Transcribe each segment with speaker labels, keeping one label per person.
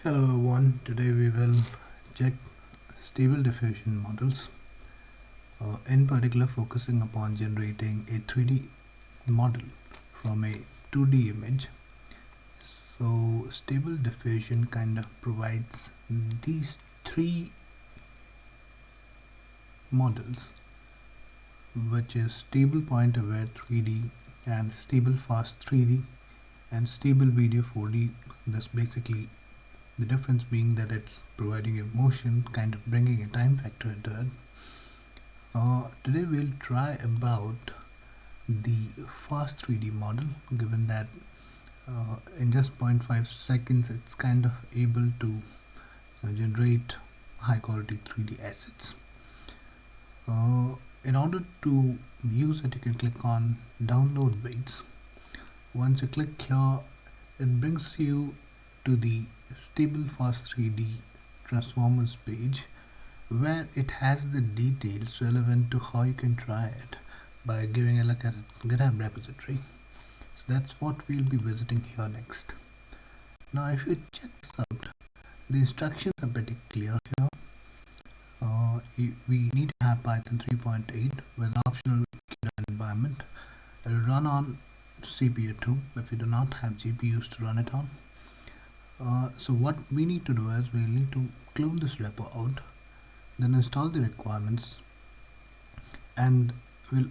Speaker 1: Hello everyone, today we will check stable diffusion models, in particular focusing upon generating a 3D model from a 2D image. So stable diffusion kind of provides these three models, which is stable point aware 3D and stable fast 3D and stable video 4D. This basically the difference being that it's providing a motion, kind of bringing a time factor into it. Today we'll try about the fast 3D model, given that in just 0.5 seconds it's kind of able to generate high quality 3D assets. In order to use it, you can click on download weights. Once you click here, it brings you to the stable fast 3D transformers page, where it has the details relevant to how you can try it by giving a look at GitHub repository. So that's what we'll be visiting here next. Now if you check this out, the instructions are pretty clear here. We need to have Python 3.8 with an optional CUDA environment. It will run on CPU 2 if you do not have GPUs to run it on. So what we need to do is we need to clone this repo out, then install the requirements, and we'll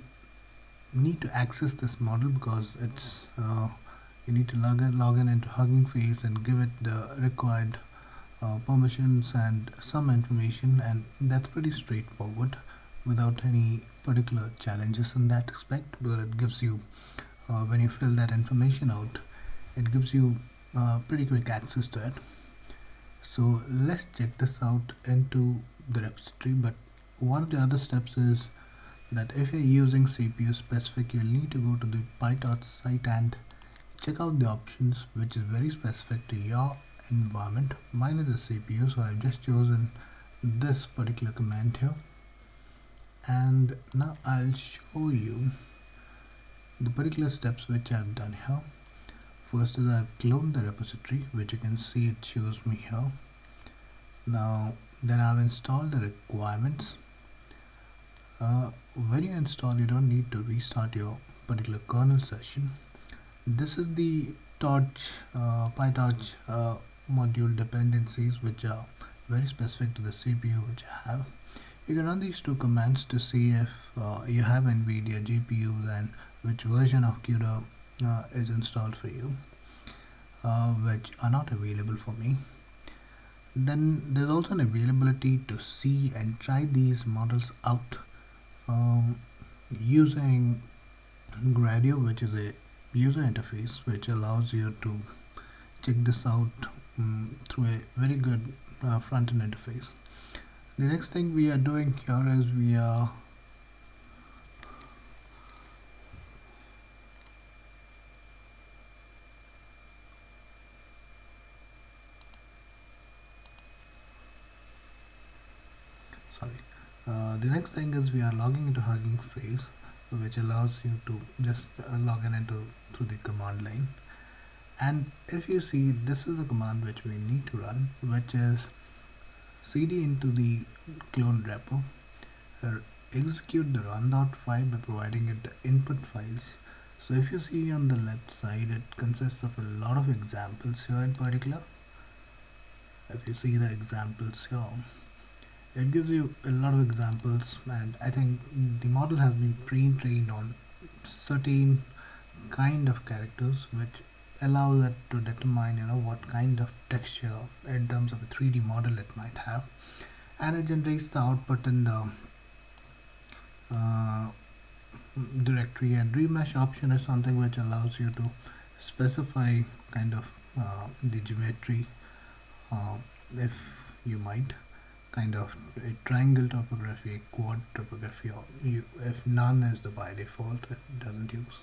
Speaker 1: need to access this model because it's you need to log in into Hugging Face and give it the required permissions and some information, and that's pretty straightforward without any particular challenges in that aspect, because it gives you when you fill that information out, it gives you pretty quick access to it. So let's check this out into the repository. But one of the other steps is that if you're using CPU specific, you'll need to go to the PyTorch site and check out the options, which is very specific to your environment. Mine is a CPU, so I've just chosen this particular command here, and now I'll show you the particular steps which I've done here. First is I've cloned the repository, which you can see it shows me here. Now then I've installed the requirements. When you install, you don't need to restart your particular kernel session. This is the PyTorch module dependencies, which are very specific to the CPU which I have. You can run these two commands to see if you have NVIDIA GPUs and which version of CUDA is installed for you, which are not available for me. Then there's also an availability to see and try these models out using Gradio, which is a user interface which allows you to check this out through a very good front-end interface. The next thing we are doing here is we are the next thing is we are logging into Hugging Face, which allows you to just log in into through the command line. And if you see, this is the command which we need to run, which is cd into the clone repo, execute the run.file by providing it the input files. So if you see on the left side, it consists of a lot of examples here. In particular, if you see the examples here, it gives you a lot of examples, and I think the model has been pre-trained on certain kind of characters which allows it to determine what kind of texture in terms of a 3D model it might have, and it generates the output in the directory. And remesh option is something which allows you to specify kind of the geometry, if you might, kind of a triangle topography, a quad topography, or if none is the by default, it doesn't use.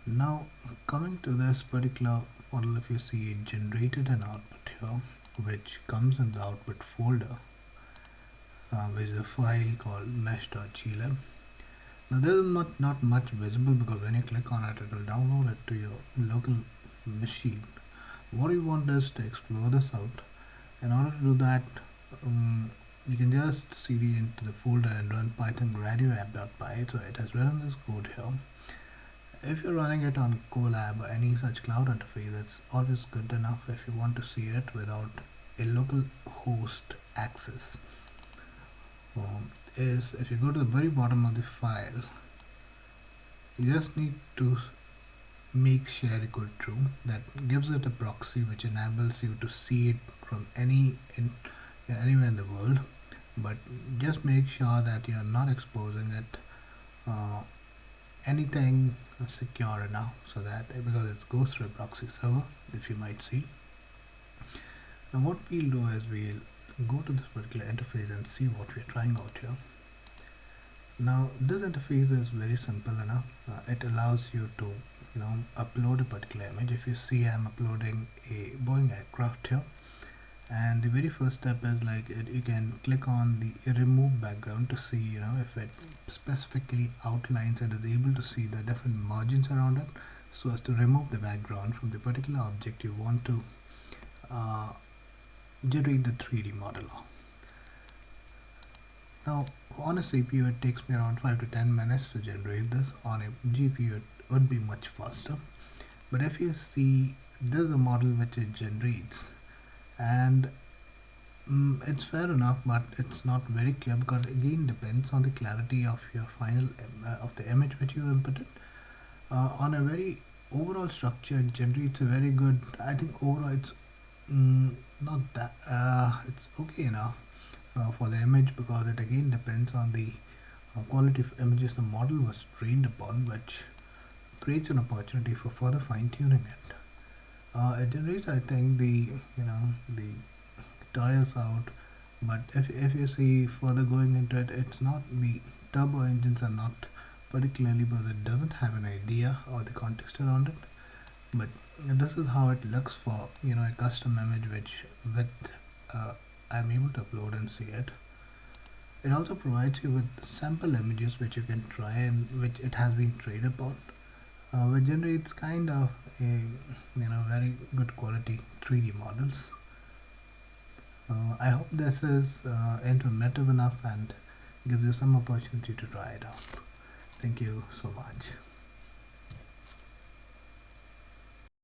Speaker 1: Now coming to this particular model, if you see, it generated an output here which comes in the output folder, which is a file called mesh.glib. Now there is not much visible because when you click on it, it will download it to your local machine. What we want is to explore this out. In order to do that, um, you can just cd into the folder and run python radio app.py. So it has written this code here. If you're running it on Colab or any such cloud interface, it's always good enough if you want to see it without a local host access. Is if you go to the very bottom of the file, you just need to make share equal true. That gives it a proxy which enables you to see it from anywhere in the world. But just make sure that you are not exposing it uh, anything secure enough, so that because it goes through a proxy server, if you might see. Now what we'll do is we'll go to this particular interface and see what we're trying out here. Now this interface is very simple enough. It allows you to upload a particular image. If you see, I'm uploading a Boeing aircraft here, and the very first step is you can click on the remove background to see if it specifically outlines and is able to see the different margins around it, so as to remove the background from the particular object you want to uh, generate the 3D model of. Now on a CPU it takes me around 5 to 10 minutes to generate this. On a GPU it would be much faster. But if you see, this is a model which it generates, and it's fair enough, but it's not very clear because again depends on the clarity of your final of the image which you inputted. On a very overall structure, it generates a very good. I think overall it's not that it's okay enough for the image, because it again depends on the quality of images the model was trained upon, which creates an opportunity for further fine tuning it. It generates, I think, the tires out, but if you see further going into it, it's not, the turbo engines are not particularly, because it doesn't have an idea or the context around it. But this is how it looks for a custom image which with I'm able to upload and see it. It also provides you with sample images which you can try and which it has been trained upon, which generates kind of a very good quality 3D models. I hope this is informative enough and gives you some opportunity to try it out. Thank you so much.